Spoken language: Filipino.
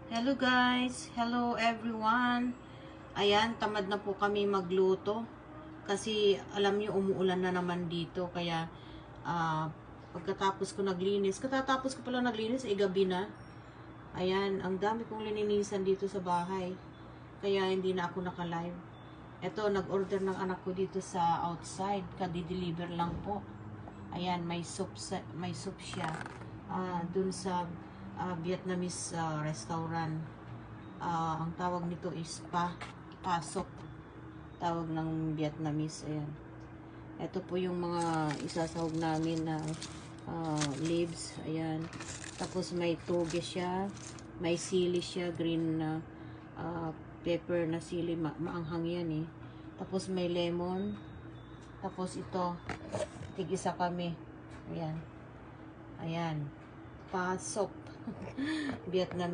Hello guys, hello everyone. Ayan, tamad na po kami magluto kasi alam niyo umuulan na naman dito kaya pagkatapos ko naglinis, katatapos ko pala naglinis ay gabi na. Ayan, ang dami kong lininisan dito sa bahay. Kaya hindi na ako naka-live. Ito, nag-order ng anak ko dito sa outside, kadi-deliver lang po. Ayan, may soup siya. Dun sa Vietnamese restaurant. Ang tawag nito is pasok. Tawag ng Vietnamese. Ayan. Ito po yung mga isasahog namin na leaves. Ayan. Tapos may toge siya. May sili siya. Green na pepper na sili. Maanghang yan eh. Tapos may lemon. Tapos ito. Tig-isa kami. Ayan. Ayan. Pasok. Vietnamese